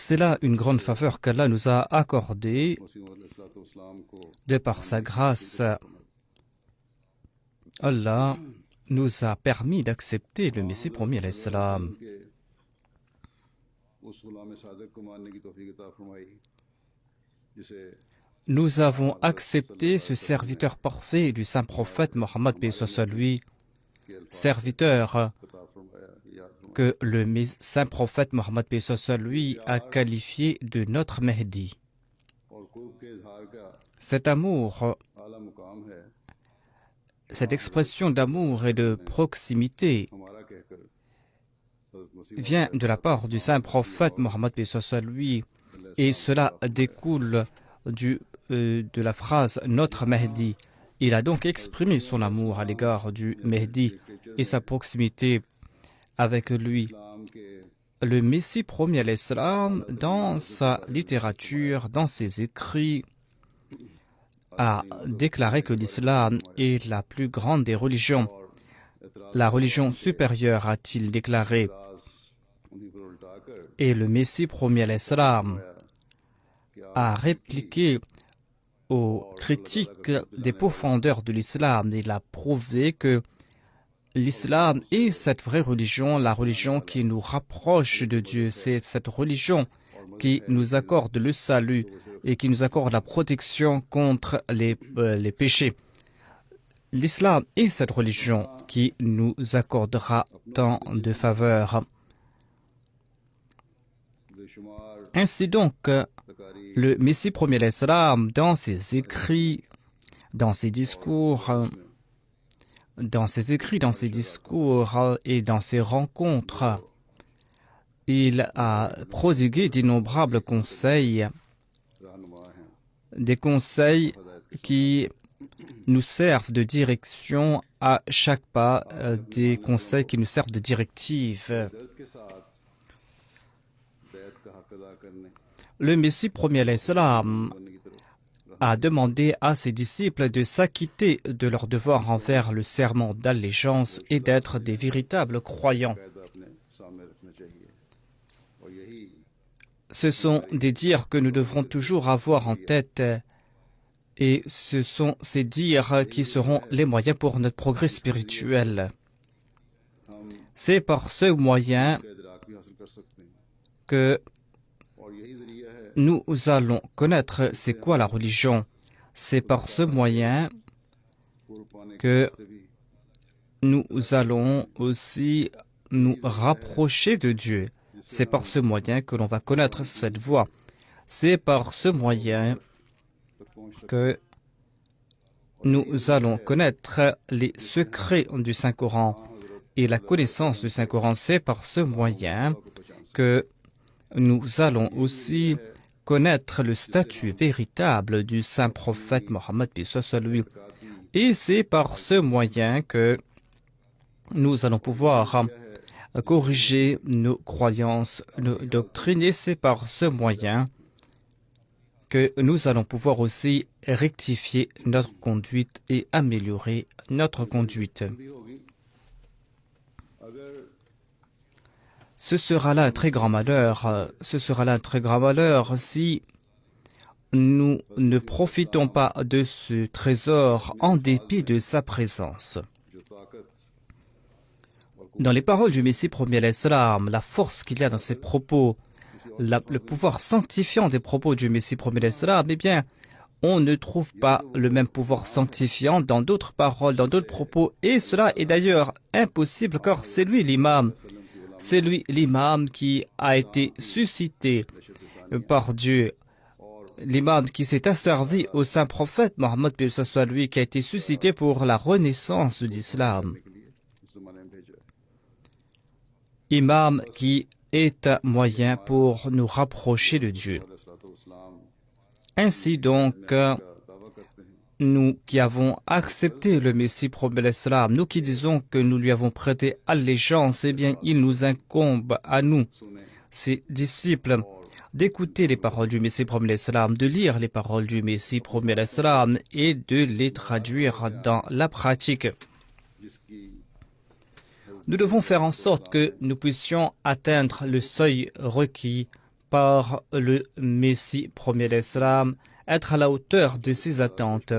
C'est là une grande faveur qu'Allah nous a accordée de par sa grâce. Allah nous a permis d'accepter le Messie promis alayhi salam. Nous avons accepté ce serviteur parfait du saint prophète Mohammed paix soit lui, serviteur que le saint prophète Mohammed paix soit lui a qualifié de notre Mehdi. Cet amour, cette expression d'amour et de proximité vient de la part du saint prophète Mohammed paix soit lui, et cela découle de la phrase notre Mehdi. Il a donc exprimé son amour à l'égard du Mehdi et sa proximité avec lui. Le Messie promis à l'Islam, dans sa littérature, dans ses écrits, a déclaré que l'islam est la plus grande des religions. La religion supérieure, a-t-il déclaré. Et le Messie promis à l'Islam a répliqué aux critiques des profondeurs de l'islam. Il a prouvé que l'islam est cette vraie religion, la religion qui nous rapproche de Dieu. C'est cette religion qui nous accorde le salut et qui nous accorde la protection contre les péchés. L'islam est cette religion qui nous accordera tant de faveurs. Ainsi donc, le Messie premier alayhi salam, dans ses écrits, dans ses discours, et dans ses rencontres, il a prodigué d'innombrables conseils, des conseils qui nous servent de direction à chaque pas, des conseils qui nous servent de directive. Le Messie premier alayhi salam a demandé à ses disciples de s'acquitter de leur devoir envers le serment d'allégeance et d'être des véritables croyants. Ce sont des dires que nous devrons toujours avoir en tête et ce sont ces dires qui seront les moyens pour notre progrès spirituel. C'est par ce moyen que nous allons connaître c'est quoi la religion. C'est par ce moyen que nous allons aussi nous rapprocher de Dieu. C'est par ce moyen que l'on va connaître cette voie. C'est par ce moyen que nous allons connaître les secrets du Saint-Coran et la connaissance du Saint-Coran. C'est par ce moyen que nous allons aussi connaître le statut véritable du saint prophète Mohammed paix soit lui. Et c'est par ce moyen que nous allons pouvoir corriger nos croyances, nos doctrines, et c'est par ce moyen que nous allons pouvoir aussi rectifier notre conduite et améliorer notre conduite. Ce sera là un très grand malheur, si nous ne profitons pas de ce trésor en dépit de sa présence. Dans les paroles du Messie premier alayhi salam, la force qu'il y a dans ses propos, le pouvoir sanctifiant des propos du Messie premier alayhi salam, eh bien, on ne trouve pas le même pouvoir sanctifiant dans d'autres paroles, dans d'autres propos, et cela est d'ailleurs impossible car c'est lui l'imam. C'est lui l'imam qui a été suscité par Dieu, l'imam qui s'est asservi au saint prophète Mohammed paix soit lui, qui a été suscité pour la renaissance de l'islam. Imam qui est un moyen pour nous rapprocher de Dieu. Ainsi donc, nous qui avons accepté le Messie promis l'Islam, nous qui disons que nous lui avons prêté allégeance, eh bien, il nous incombe à nous, ses disciples, d'écouter les paroles du Messie promis l'Islam, de lire les paroles du Messie promis l'Islam et de les traduire dans la pratique. Nous devons faire en sorte que nous puissions atteindre le seuil requis par le Messie premier d'Islam, être à la hauteur de ses attentes.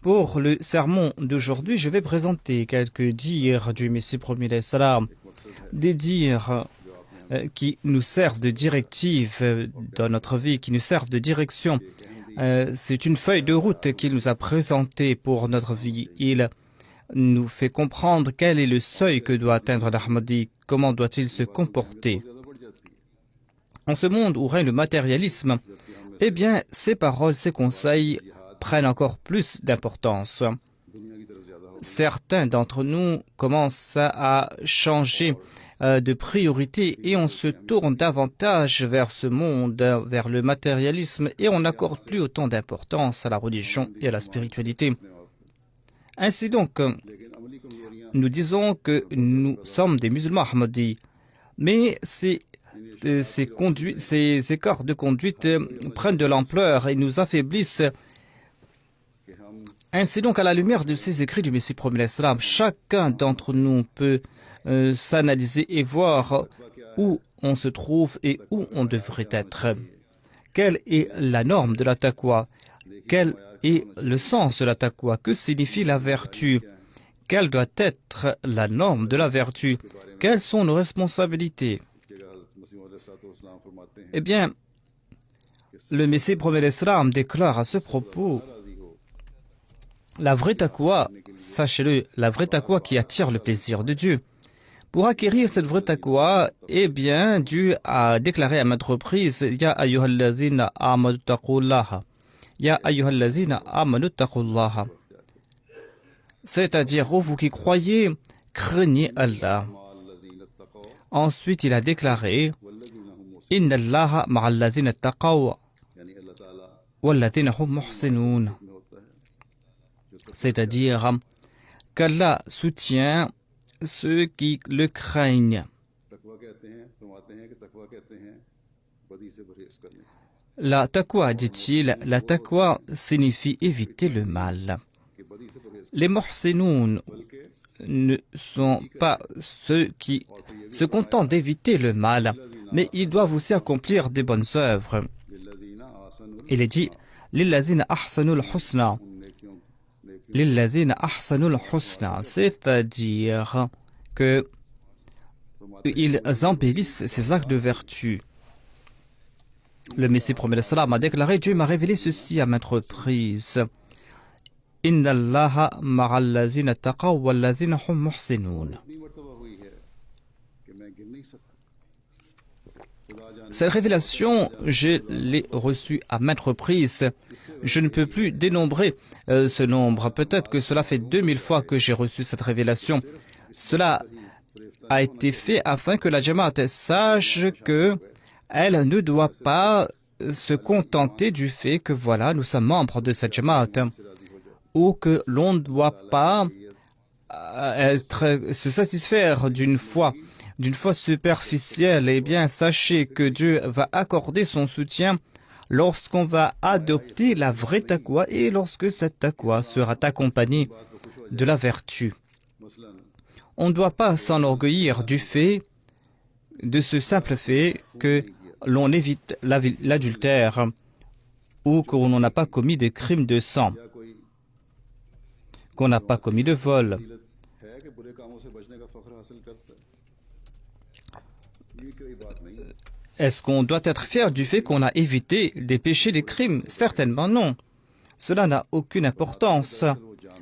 Pour le sermon d'aujourd'hui, je vais présenter quelques dires du Messie premier d'Islam, des dires qui nous servent de directive dans notre vie, qui nous servent de direction. C'est une feuille de route qu'il nous a présentée pour notre vie. Il nous fait comprendre quel est le seuil que doit atteindre l'Ahmadi, comment doit-il se comporter. En ce monde où règne le matérialisme, eh bien, ces paroles, ces conseils prennent encore plus d'importance. Certains d'entre nous commencent à changer de priorité et on se tourne davantage vers ce monde, vers le matérialisme et on n'accorde plus autant d'importance à la religion et à la spiritualité. Ainsi donc, nous disons que nous sommes des musulmans ahmadis, mais ces écarts de conduite prennent de l'ampleur et nous affaiblissent. Ainsi donc, à la lumière de ces écrits du Messie premier d'Islam, chacun d'entre nous peut s'analyser et voir où on se trouve et où on devrait être. Quelle est la norme de la taqwa? Quel est le sens de la taqwa? Que signifie la vertu? Quelle doit être la norme de la vertu? Quelles sont nos responsabilités? Eh bien, le Messie premier d'Islam déclare à ce propos: la vraie taqwa, sachez-le, la vraie taqwa qui attire le plaisir de Dieu. Pour acquérir cette vraie taqwa, eh bien, Dieu a déclaré à maintes reprises: Ya ayyuhalladhina amanu taqullaha. Ya ayyuhalladhina amanu taqullaha. C'est-à-dire, ô vous qui croyez, craignez Allah. Ensuite, il a déclaré: Inna Allaha ma'alladhina taqaw walladhina hum muhsinoun. C'est-à-dire qu'Allah soutient ceux qui le craignent. La taqwa, dit-il, la taqwa signifie éviter le mal. Les muhsinoun ne sont pas ceux qui se contentent d'éviter le mal, mais ils doivent aussi accomplir des bonnes œuvres. Il est dit: Lilladhina ahsanul husna. Lilladhina ahsanul husna, c'est-à-dire que ils embellissent ces actes de vertu. Le Messie premier d'Islam a déclaré: Dieu m'a révélé ceci à maintes reprises. Inna Allaha ma'alladhina taqaw walladhina hum muhsinoun. Cette révélation, je l'ai reçue à maintes reprises. Je ne peux plus dénombrer ce nombre. Peut-être que cela fait 2000 fois que j'ai reçu cette révélation. Cela a été fait afin que la Jamaat sache que elle ne doit pas se contenter du fait que voilà, nous sommes membres de cette Jamaat, ou que l'on ne doit pas se satisfaire d'une foi superficielle. Eh bien, sachez que Dieu va accorder son soutien lorsqu'on va adopter la vraie taqwa et lorsque cette taqwa sera accompagnée de la vertu. On ne doit pas s'enorgueillir du fait, de ce simple fait que l'on évite l'adultère ou qu'on n'a pas commis des crimes de sang, qu'on n'a pas commis de vol. Est-ce qu'on doit être fier du fait qu'on a évité des péchés, des crimes? Certainement non. Cela n'a aucune importance.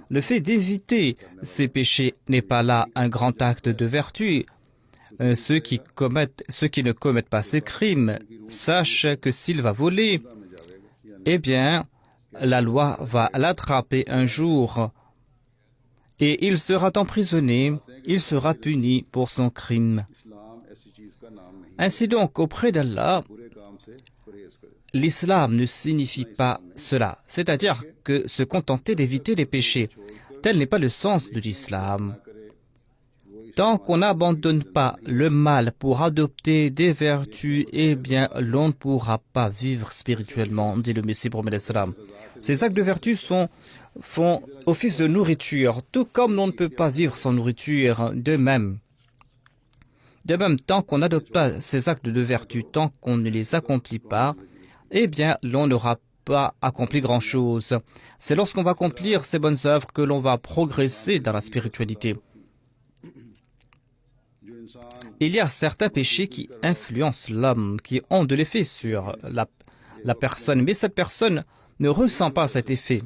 Le fait d'éviter ces péchés n'est pas là un grand acte de vertu. Ceux qui ne commettent pas ces crimes sachent que s'il va voler, eh bien, la loi va l'attraper un jour et il sera emprisonné, il sera puni pour son crime. Ainsi donc, auprès d'Allah, l'islam ne signifie pas cela, c'est-à-dire que se contenter d'éviter les péchés. Tel n'est pas le sens de l'islam. Tant qu'on n'abandonne pas le mal pour adopter des vertus, eh bien, l'on ne pourra pas vivre spirituellement, dit le Messie premier d'Islam. Ces actes de vertu font office de nourriture, tout comme l'on ne peut pas vivre sans nourriture, de même. De même, tant qu'on n'adopte pas ces actes de vertu, tant qu'on ne les accomplit pas, eh bien, l'on n'aura pas accompli grand-chose. C'est lorsqu'on va accomplir ces bonnes œuvres que l'on va progresser dans la spiritualité. Il y a certains péchés qui influencent l'homme, qui ont de l'effet sur la personne, mais cette personne ne ressent pas cet effet.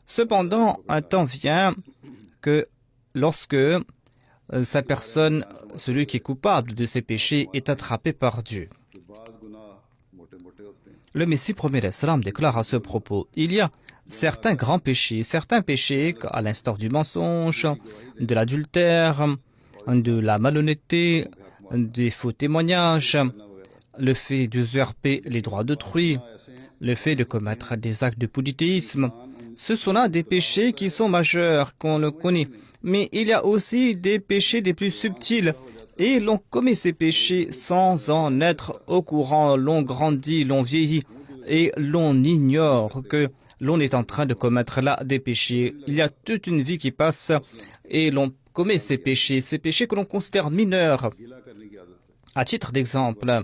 Cependant, un temps vient que lorsque cette personne, celui qui est coupable de ces péchés, est attrapé par Dieu. Le Messie premier l'Islam déclare à ce propos, il y a certains grands péchés, à l'instar du mensonge, de l'adultère, de la malhonnêteté, des faux témoignages, le fait d'usurper les droits d'autrui, le fait de commettre des actes de polythéisme. Ce sont là des péchés qui sont majeurs, qu'on le connaît. Mais il y a aussi des péchés des plus subtils. Et l'on commet ces péchés sans en être au courant. L'on grandit, l'on vieillit et l'on ignore que l'on est en train de commettre là des péchés. Il y a toute une vie qui passe et l'on commet ces péchés que l'on considère mineurs. À titre d'exemple,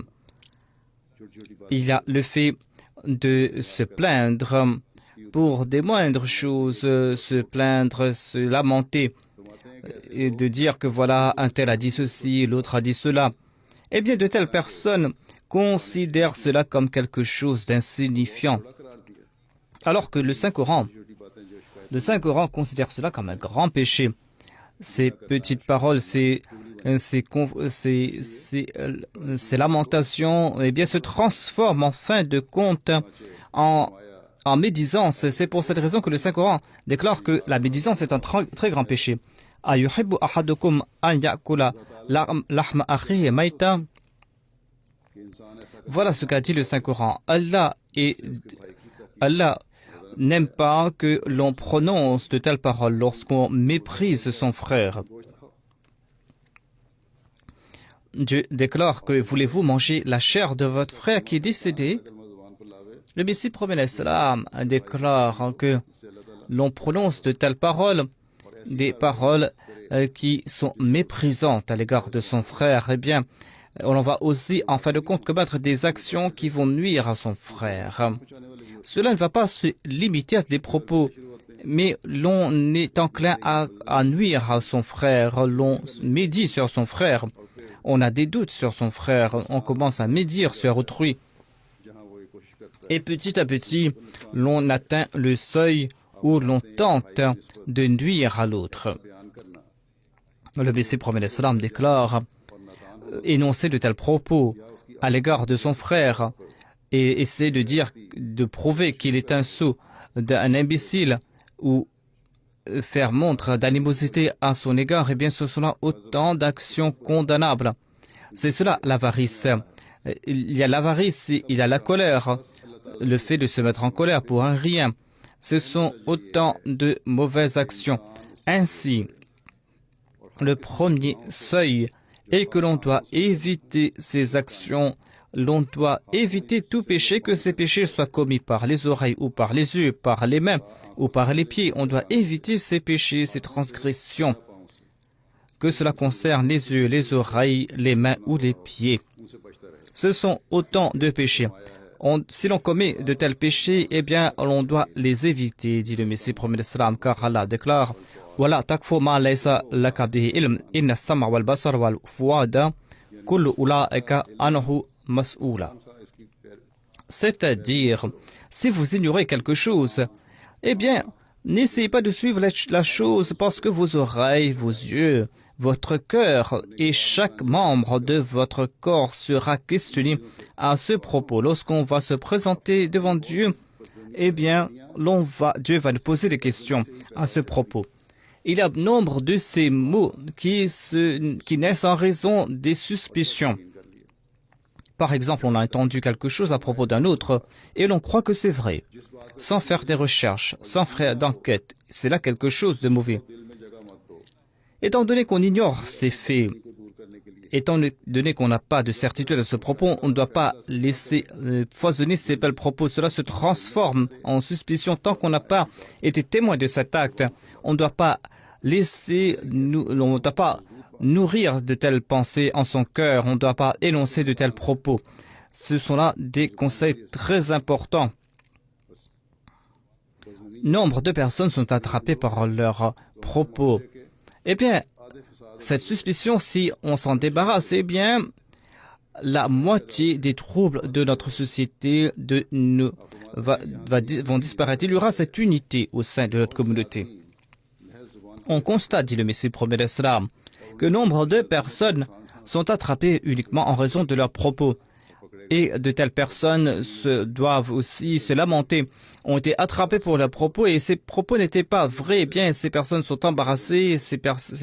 il y a le fait de se plaindre pour des moindres choses, se plaindre, se lamenter, et de dire que voilà, un tel a dit ceci, l'autre a dit cela. Eh bien, de telles personnes considèrent cela comme quelque chose d'insignifiant. Alors que le Saint-Coran considère cela comme un grand péché. Ces petites paroles, ces lamentations, eh bien, se transforment en fin de compte en médisance. C'est pour cette raison que le Saint-Coran déclare que la médisance est un très grand péché. Voilà ce qu'a dit le Saint-Coran. Allah n'aime pas que l'on prononce de telles paroles lorsqu'on méprise son frère. Dieu déclare que voulez-vous manger la chair de votre frère qui est décédé? Le Messie premier l'Islam déclare que l'on prononce de telles paroles, des paroles qui sont méprisantes à l'égard de son frère. Eh bien, on va aussi, en fin de compte, commettre des actions qui vont nuire à son frère. Cela ne va pas se limiter à des propos, mais l'on est enclin à nuire à son frère, l'on médit sur son frère, on a des doutes sur son frère, on commence à médire sur autrui. Et petit à petit, l'on atteint le seuil où l'on tente de nuire à l'autre. Le Messie premier l'Islam déclare énoncer de tels propos à l'égard de son frère et essayer de prouver qu'il est un sot, un imbécile, ou faire montre d'animosité à son égard, eh bien ce sont là autant d'actions condamnables. C'est cela l'avarice. Il y a l'avarice, il y a la colère, le fait de se mettre en colère pour un rien. Ce sont autant de mauvaises actions. Ainsi, le premier seuil est que l'on doit éviter ces actions. L'on doit éviter tout péché, que ces péchés soient commis par les oreilles ou par les yeux, par les mains ou par les pieds. On doit éviter ces péchés, ces transgressions, que cela concerne les yeux, les oreilles, les mains ou les pieds. Ce sont autant de péchés. Si l'on commet de tels péchés, eh bien, on doit les éviter, dit le Messie premier l'Islam, car Allah déclare وَلَا تَكْفُ مَا لَيْسَ لَكَ بِهِ عِلْمٌ إِنَّ السَّمْعَ وَالْبَصَرَ وَالْفُؤَادَ كُلُّ أُولَئِكَ عَنْهُ مسؤولا. C'est-à-dire, si vous ignorez quelque chose, eh bien, n'essayez pas de suivre la chose parce que vos oreilles, vos yeux, votre cœur et chaque membre de votre corps sera questionné à ce propos. Lorsqu'on va se présenter devant Dieu, eh bien, Dieu va nous poser des questions à ce propos. Il y a nombre de ces mots qui naissent en raison des suspicions. Par exemple, on a entendu quelque chose à propos d'un autre et l'on croit que c'est vrai, sans faire des recherches, sans faire d'enquête. C'est là quelque chose de mauvais. Étant donné qu'on ignore ces faits, étant donné qu'on n'a pas de certitude à ce propos, on ne doit pas laisser foisonner ces belles propos. Cela se transforme en suspicion tant qu'on n'a pas été témoin de cet acte. On ne doit pas nourrir de telles pensées en son cœur, on ne doit pas énoncer de tels propos. Ce sont là des conseils très importants. Nombre de personnes sont attrapées par leurs propos. Eh bien, cette suspicion, si on s'en débarrasse, eh bien, la moitié des troubles de notre société vont disparaître. Il y aura cette unité au sein de notre communauté. On constate, dit le Messie promet l'Islam, que nombre de personnes sont attrapées uniquement en raison de leurs propos. Et de telles personnes doivent aussi se lamenter, ont été attrapées pour leurs propos et ces propos n'étaient pas vrais. Eh bien, ces personnes sont embarrassées, ces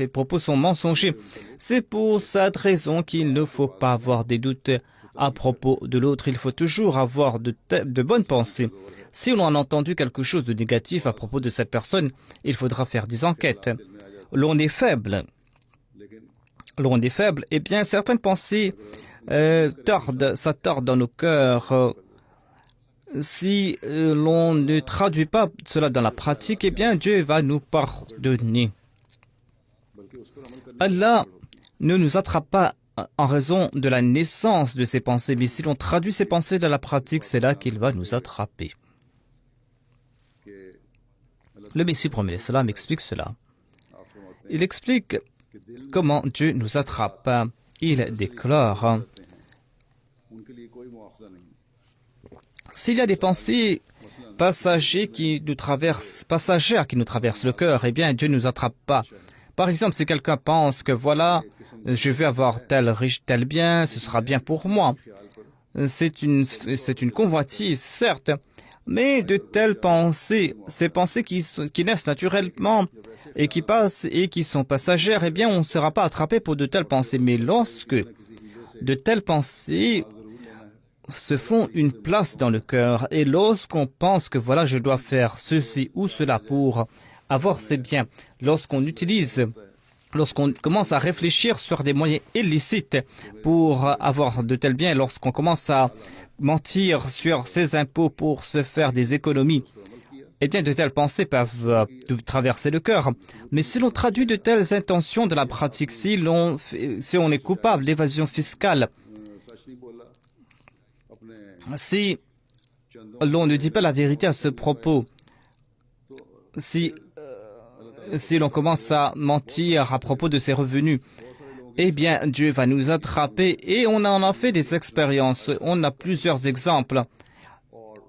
propos sont mensongers. C'est pour cette raison qu'il ne faut pas avoir des doutes à propos de l'autre. Il faut toujours avoir de bonnes pensées. Si l'on a entendu quelque chose de négatif à propos de cette personne, il faudra faire des enquêtes. L'on est faible. Eh bien, certaines pensées ça tord dans nos cœurs. Si l'on ne traduit pas cela dans la pratique, eh bien, Dieu va nous pardonner. Allah ne nous attrape pas en raison de la naissance de ces pensées, mais si l'on traduit ces pensées dans la pratique, c'est là qu'il va nous attraper. Le Messie promet l'Islam explique cela. Il explique comment Dieu nous attrape. Il déclare: s'il y a des pensées passagères qui nous traversent le cœur, eh bien Dieu ne nous attrape pas. Par exemple, si quelqu'un pense que voilà, je vais avoir tel bien, ce sera bien pour moi. C'est une convoitise, certes, mais de telles pensées, ces pensées qui naissent naturellement et qui passent et qui sont passagères, eh bien on ne sera pas attrapé pour de telles pensées. Mais lorsque de telles pensées se font une place dans le cœur et lorsqu'on pense que voilà, je dois faire ceci ou cela pour avoir ces biens, lorsqu'on commence à réfléchir sur des moyens illicites pour avoir de tels biens, lorsqu'on commence à mentir sur ses impôts pour se faire des économies, eh bien de telles pensées peuvent traverser le cœur. Mais si l'on traduit de telles intentions de la pratique, si on est coupable d'évasion fiscale, si l'on ne dit pas la vérité à ce propos, si l'on commence à mentir à propos de ses revenus, eh bien Dieu va nous attraper et on en a fait des expériences. On a plusieurs exemples.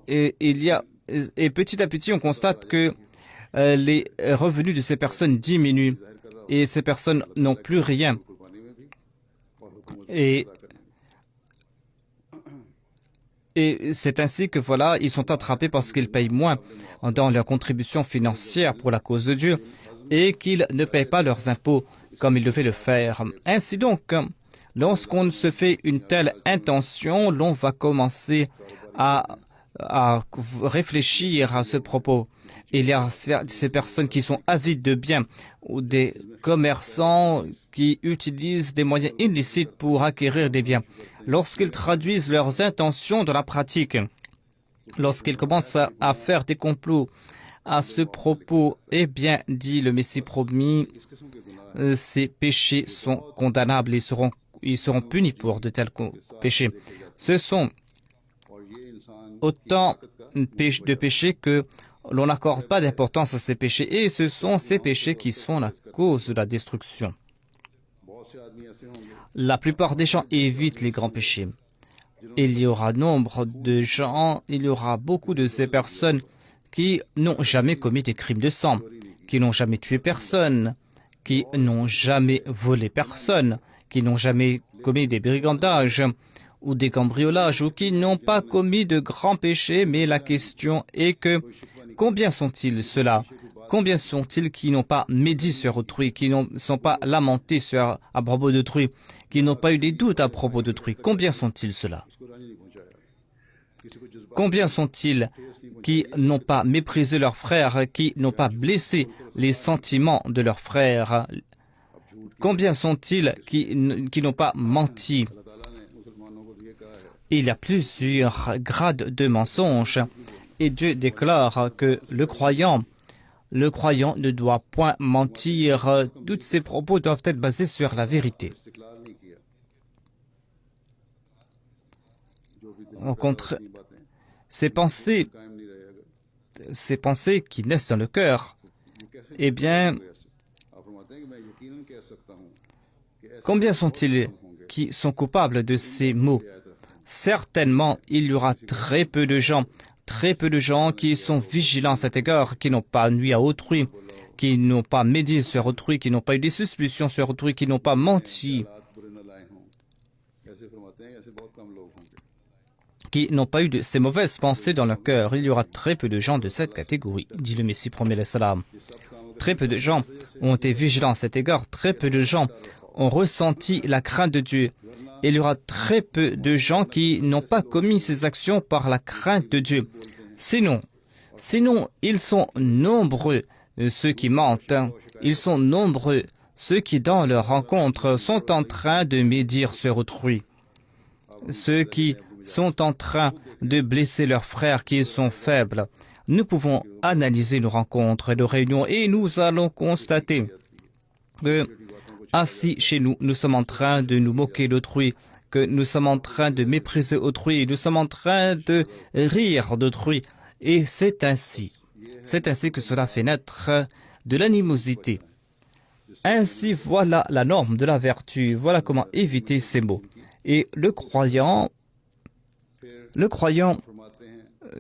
Et petit à petit, on constate que les revenus de ces personnes diminuent et ces personnes n'ont plus rien. Et c'est ainsi que voilà, ils sont attrapés parce qu'ils payent moins dans leur contribution financière pour la cause de Dieu et qu'ils ne payent pas leurs impôts comme ils devaient le faire. Ainsi donc, lorsqu'on se fait une telle intention, l'on va commencer à réfléchir à ce propos. Il y a ces personnes qui sont avides de biens ou des commerçants qui utilisent des moyens illicites pour acquérir des biens. Lorsqu'ils traduisent leurs intentions dans la pratique, lorsqu'ils commencent à faire des complots à ce propos, eh bien, dit le Messie promis, ces péchés sont condamnables et ils seront punis pour de tels péchés. Ce sont autant de péchés que l'on n'accorde pas d'importance à ces péchés et ce sont ces péchés qui sont la cause de la destruction. La plupart des gens évitent les grands péchés. Il y aura il y aura beaucoup de ces personnes qui n'ont jamais commis des crimes de sang, qui n'ont jamais tué personne, qui n'ont jamais volé personne, qui n'ont jamais commis des brigandages ou des cambriolages ou qui n'ont pas commis de grands péchés, mais la question est que combien sont-ils ceux-là? Combien sont-ils qui n'ont pas médit sur autrui, qui ne sont pas lamentés à propos d'autrui, qui n'ont pas eu des doutes à propos d'autrui? Combien sont-ils ceux-là? Combien sont-ils qui n'ont pas méprisé leurs frères, qui n'ont pas blessé les sentiments de leurs frères? Combien sont-ils qui n'ont pas menti? Il y a plusieurs grades de mensonges et Dieu déclare que le croyant Le croyant ne doit point mentir. Tous ses propos doivent être basés sur la vérité. Au contraire, ces pensées qui naissent dans le cœur, eh bien, combien sont-ils qui sont coupables de ces maux? Certainement, il y aura très peu de gens qui sont vigilants à cet égard, qui n'ont pas nui à autrui, qui n'ont pas médit sur autrui, qui n'ont pas eu des suspicions sur autrui, qui n'ont pas menti, qui n'ont pas eu de ces mauvaises pensées dans leur cœur. Il y aura très peu de gens de cette catégorie, dit le Messie promet le salam. Très peu de gens ont été vigilants à cet égard, très peu de gens ont ressenti la crainte de Dieu. Il y aura très peu de gens qui n'ont pas commis ces actions par la crainte de Dieu. Sinon, ils sont nombreux, ceux qui mentent. Ils sont nombreux, ceux qui, dans leur rencontre, sont en train de médire sur autrui. Ceux qui sont en train de blesser leurs frères qui sont faibles. Nous pouvons analyser nos rencontres et nos réunions et nous allons constater que assis chez nous, nous sommes en train de nous moquer d'autrui, que nous sommes en train de mépriser autrui, nous sommes en train de rire d'autrui. Et c'est ainsi que cela fait naître de l'animosité. Ainsi, voilà la norme de la vertu, voilà comment éviter ces maux. Et le croyant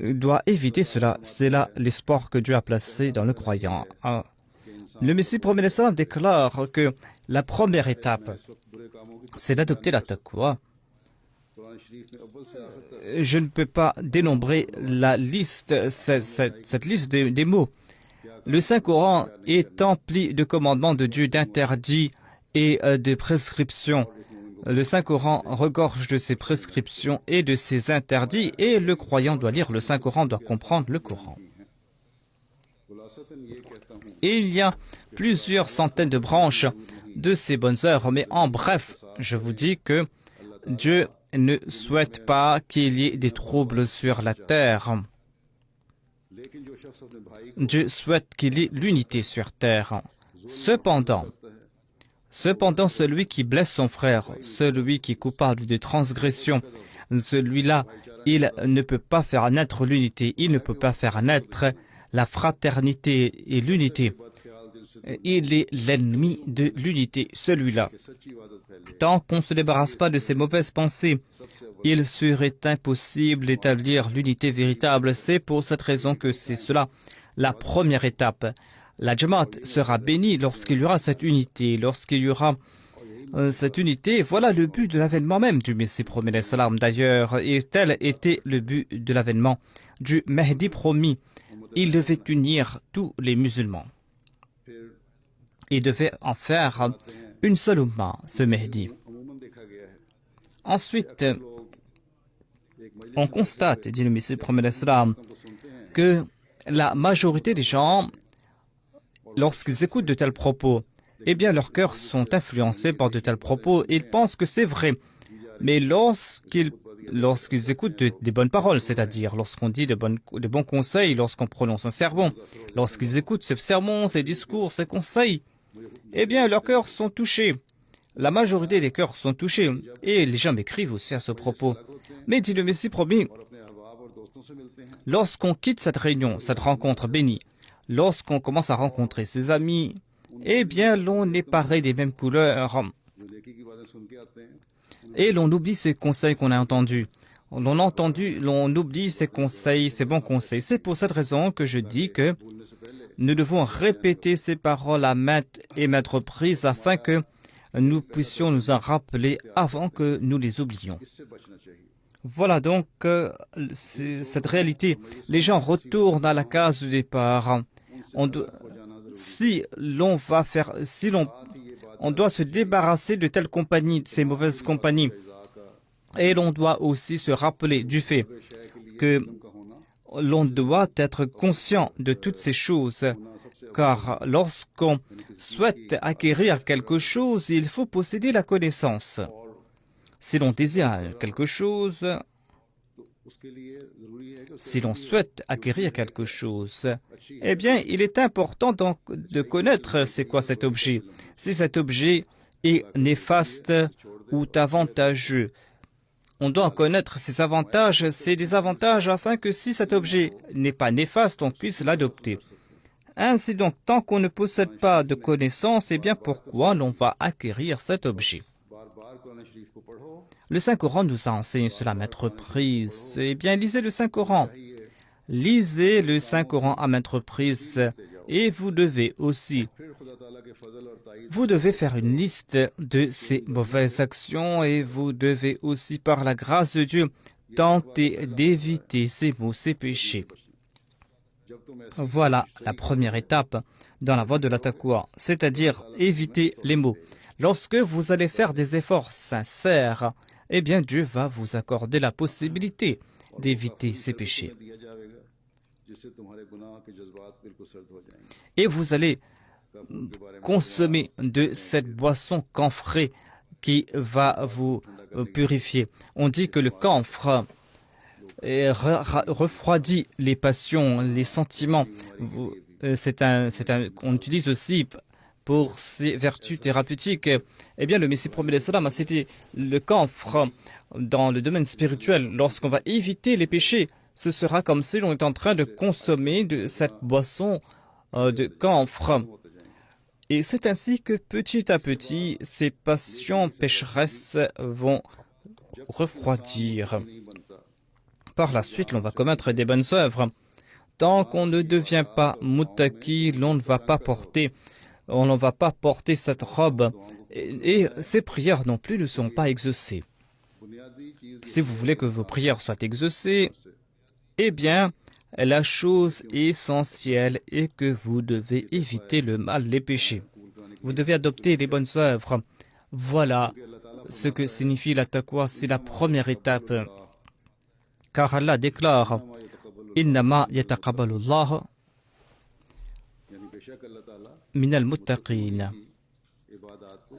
doit éviter cela. C'est là l'espoir que Dieu a placé dans le croyant. Le Messie promet le salam déclare que la première étape, c'est d'adopter la taqwa. Je ne peux pas dénombrer la liste, cette liste des mots. Le Saint-Coran est empli de commandements de Dieu, d'interdits et de prescriptions. Le Saint-Coran regorge de ses prescriptions et de ses interdits, et le croyant doit lire le Saint-Coran, doit comprendre le Coran. Et il y a plusieurs centaines de branches de ces bonnes œuvres, mais en bref, je vous dis que Dieu ne souhaite pas qu'il y ait des troubles sur la terre. Dieu souhaite qu'il y ait l'unité sur terre. Cependant, celui qui blesse son frère, celui qui est coupable de transgression, celui-là, il ne peut pas faire naître l'unité, il ne peut pas faire naître la fraternité et l'unité. Il est l'ennemi de l'unité, celui-là. Tant qu'on ne se débarrasse pas de ces mauvaises pensées, il serait impossible d'établir l'unité véritable. C'est pour cette raison que c'est cela, la première étape. La Jamaat sera bénie lorsqu'il y aura cette unité, voilà le but de l'avènement même du Messie promis le salam d'ailleurs, et tel était le but de l'avènement du Mahdi promis. Il devait unir tous les musulmans. Il devait en faire une seule umma, ce Mahdi. Ensuite, on constate, dit le Messie promet le salam, que la majorité des gens, lorsqu'ils écoutent de tels propos, eh bien leurs cœurs sont influencés par de tels propos. Ils pensent que c'est vrai. Mais lorsqu'ils écoutent des bonnes paroles, c'est-à-dire lorsqu'on dit de bons conseils, lorsqu'on prononce un sermon, lorsqu'ils écoutent ce sermon, ces discours, ces conseils, eh bien leurs cœurs sont touchés. La majorité des cœurs sont touchés. Et les gens m'écrivent aussi à ce propos. Mais dit le Messie promis, lorsqu'on quitte cette réunion, cette rencontre bénie, lorsqu'on commence à rencontrer ses amis, eh bien, l'on est paré des mêmes couleurs. Et l'on oublie ces conseils qu'on a entendus. L'on oublie ces conseils, ces bons conseils. C'est pour cette raison que je dis que nous devons répéter ces paroles à maintes et maintes reprises afin que nous puissions nous en rappeler avant que nous les oublions. Voilà donc cette réalité. Les gens retournent à la case du départ. On doit se débarrasser de telles compagnies, de ces mauvaises compagnies. Et l'on doit aussi se rappeler du fait que l'on doit être conscient de toutes ces choses. Car lorsqu'on souhaite acquérir quelque chose, il faut posséder la connaissance. Si l'on désire quelque chose, Si l'on souhaite acquérir quelque chose, eh bien, il est important donc de connaître c'est quoi cet objet. Si cet objet est néfaste ou avantageux, on doit connaître ses avantages, ses désavantages, afin que si cet objet n'est pas néfaste, on puisse l'adopter. Ainsi donc, tant qu'on ne possède pas de connaissances, eh bien, pourquoi l'on va acquérir cet objet? Le Saint-Coran nous a enseigné cela à maintes reprises. Eh bien, lisez le Saint-Coran. Lisez le Saint-Coran à maintes reprises. Et vous devez faire une liste de ces mauvaises actions et vous devez aussi, par la grâce de Dieu, tenter d'éviter ces maux, ces péchés. Voilà la première étape dans la voie de la taqwa, c'est-à-dire éviter les maux. Lorsque vous allez faire des efforts sincères, eh bien Dieu va vous accorder la possibilité d'éviter ces péchés. Et vous allez consommer de cette boisson camphrée qui va vous purifier. On dit que le camphre refroidit les passions, les sentiments. On utilise aussi pour ses vertus thérapeutiques. Eh bien, le Messie promet a cité le camphre dans le domaine spirituel. Lorsqu'on va éviter les péchés, ce sera comme si l'on est en train de consommer de cette boisson de camphre. Et c'est ainsi que petit à petit, ces passions pécheresses vont refroidir. Par la suite, l'on va commettre des bonnes œuvres. Tant qu'on ne devient pas muttaqi, on ne va pas porter cette robe. Et ces prières non plus ne seront pas exaucées. Si vous voulez que vos prières soient exaucées, eh bien, la chose essentielle est que vous devez éviter le mal, les péchés. Vous devez adopter les bonnes œuvres. Voilà ce que signifie la taqwa, c'est la première étape. Car Allah déclare « Innama yataqabbalullah minal muttaqin »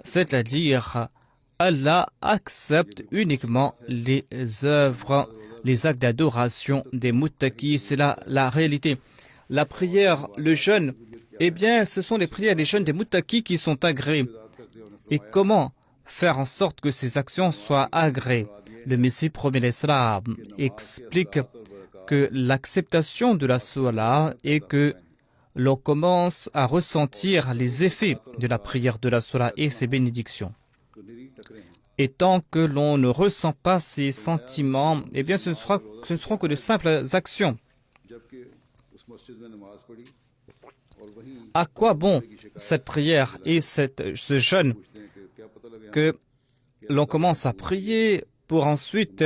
c'est-à-dire Allah accepte uniquement les œuvres, les actes d'adoration des muttaqis. C'est là la réalité. La prière, le jeûne, eh bien, ce sont les prières des jeûnes des muttaqis qui sont agréées. Et comment faire en sorte que ces actions soient agréées? Le Messie promet l'Islam explique que l'acceptation de la Salat est que l'on commence à ressentir les effets de la prière de la Salat et ses bénédictions. Et tant que l'on ne ressent pas ces sentiments, eh bien ce ne seront que de simples actions. À quoi bon cette prière et ce jeûne que l'on commence à prier pour ensuite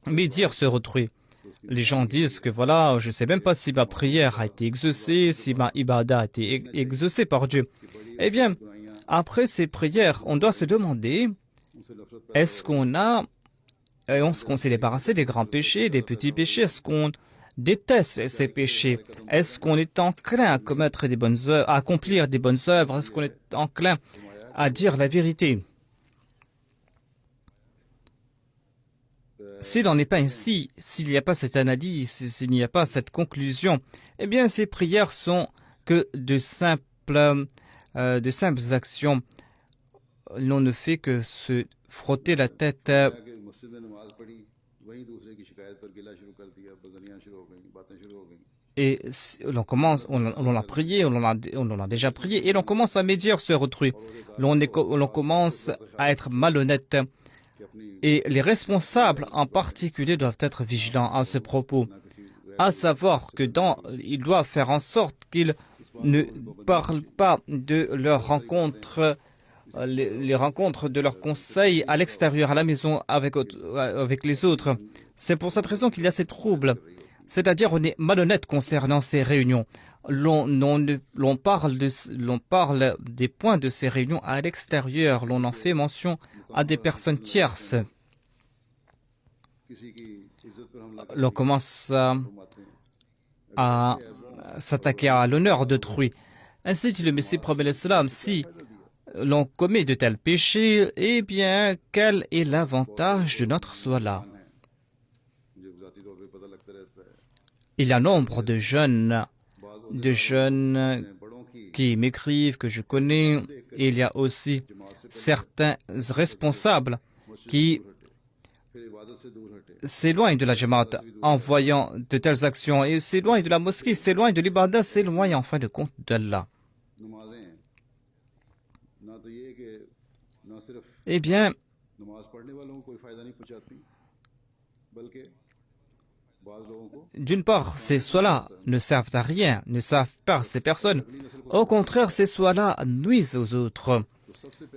médire sur autrui? Les gens disent que voilà, je ne sais même pas si ma prière a été exaucée, si ma ibada a été exaucée par Dieu. Eh bien, après ces prières, on doit se demander, est-ce qu'on s'est débarrassé des grands péchés, des petits péchés? Est-ce qu'on déteste ces péchés? Est-ce qu'on est enclin à commettre des bonnes œuvres, à accomplir des bonnes œuvres? Est-ce qu'on est enclin à dire la vérité? S'il n'en est pas ainsi, s'il n'y a pas cette analyse, s'il n'y a pas cette conclusion, eh bien ces prières sont que de simples actions. L'on ne fait que se frotter la tête. Et on a prié, on en a déjà prié, et l'on commence à médire sur autrui. L'on commence à être malhonnête. Et les responsables en particulier doivent être vigilants à ce propos, à savoir que ils doivent faire en sorte qu'ils ne parlent pas de leurs rencontres, les rencontres de leurs conseils à l'extérieur, à la maison, avec les autres. C'est pour cette raison qu'il y a ces troubles. C'est-à-dire on est malhonnête concernant ces réunions. L'on parle des points de ces réunions à l'extérieur. L'on en fait mention à des personnes tierces. L'on commence à s'attaquer à l'honneur d'autrui. Ainsi dit le Messie promet l'Islam, si l'on commet de tels péchés, eh bien, quel est l'avantage de notre Salat? Il y a nombre de jeunes qui m'écrivent, que je connais. Il y a aussi certains responsables qui s'éloignent de la Jamaat en voyant de telles actions et s'éloignent de la mosquée, s'éloignent de l'ibadah, s'éloignent en fin de compte d'Allah. Eh bien, d'une part, ces soins-là ne servent à rien, ne servent pas à ces personnes. Au contraire, ces soins-là nuisent aux autres.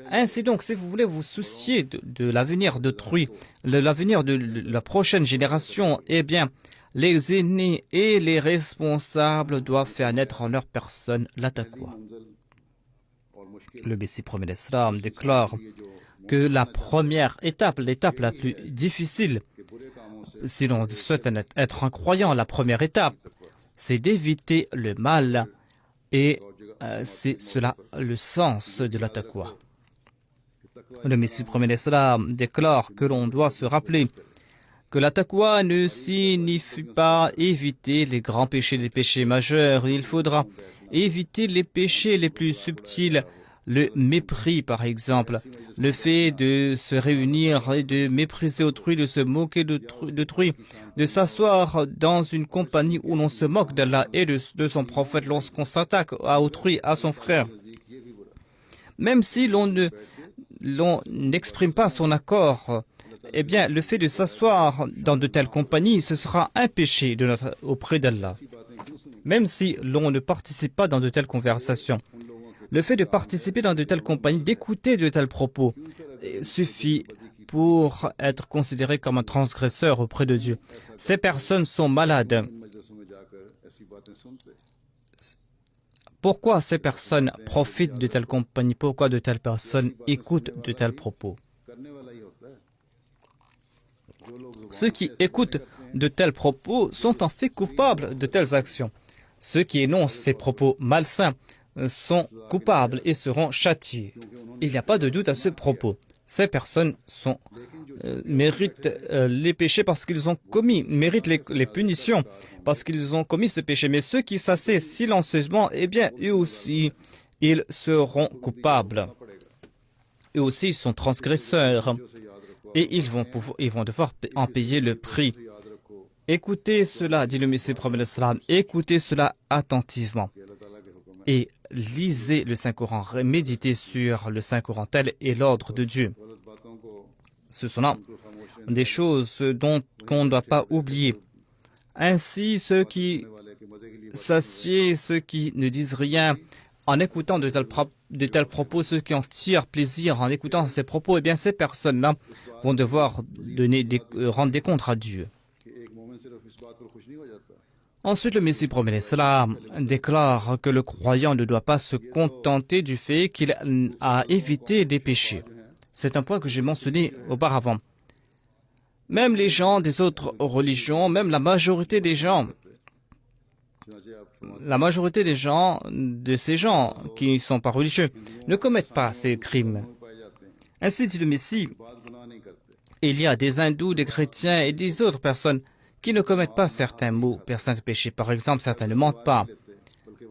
Ainsi donc, si vous voulez vous soucier de l'avenir d'autrui, de l'avenir de la prochaine génération, eh bien, les aînés et les responsables doivent faire naître en leur personne la taqwa. Le Messie promet l'Islam déclare que la première étape, l'étape la plus difficile, si l'on souhaite être un croyant, la première étape, c'est d'éviter le mal et c'est cela le sens de la taqwa. Le Messie promet l'Islam déclare que l'on doit se rappeler que la taqwa ne signifie pas éviter les grands péchés, les péchés majeurs. Il faudra éviter les péchés les plus subtils, le mépris par exemple, le fait de se réunir et de mépriser autrui, de se moquer d'autrui, de s'asseoir dans une compagnie où l'on se moque d'Allah et de son prophète lorsqu'on s'attaque à autrui, à son frère. Même si l'on n'exprime pas son accord, eh bien, le fait de s'asseoir dans de telles compagnies, ce sera un péché auprès d'Allah. Même si l'on ne participe pas dans de telles conversations. Le fait de participer dans de telles compagnies, d'écouter de tels propos, suffit pour être considéré comme un transgresseur auprès de Dieu. Ces personnes sont malades. Pourquoi ces personnes profitent de telles compagnies? Pourquoi de telles personnes écoutent de tels propos? Ceux qui écoutent de tels propos sont en fait coupables de telles actions. Ceux qui énoncent ces propos malsains sont coupables et seront châtiés. Il n'y a pas de doute à ce propos. Ces personnes méritent les péchés parce qu'ils ont commis, méritent les punitions parce qu'ils ont commis ce péché. Mais ceux qui s'asseyent silencieusement, eh bien, eux aussi, ils seront coupables. Eux aussi, ils sont transgresseurs et ils vont devoir en payer le prix. Écoutez cela, dit le Messie promet l'Islam, écoutez cela attentivement et lisez le Saint-Coran, méditez sur le Saint-Coran, tel est l'ordre de Dieu. Ce sont là des choses qu'on ne doit pas oublier. Ainsi, ceux qui s'assiedent, ceux qui ne disent rien, en écoutant de tels propos, ceux qui en tirent plaisir en écoutant ces propos, eh bien ces personnes-là vont devoir rendre des comptes à Dieu. Ensuite, le Messie promet l'Islam déclare que le croyant ne doit pas se contenter du fait qu'il a évité des péchés. C'est un point que j'ai mentionné auparavant. Même les gens des autres religions, même la majorité des gens de ces gens qui ne sont pas religieux ne commettent pas ces crimes. Ainsi dit le Messie, il y a des hindous, des chrétiens et des autres personnes qui ne commettent pas certains maux, certains péchés. Par exemple, certains ne mentent pas,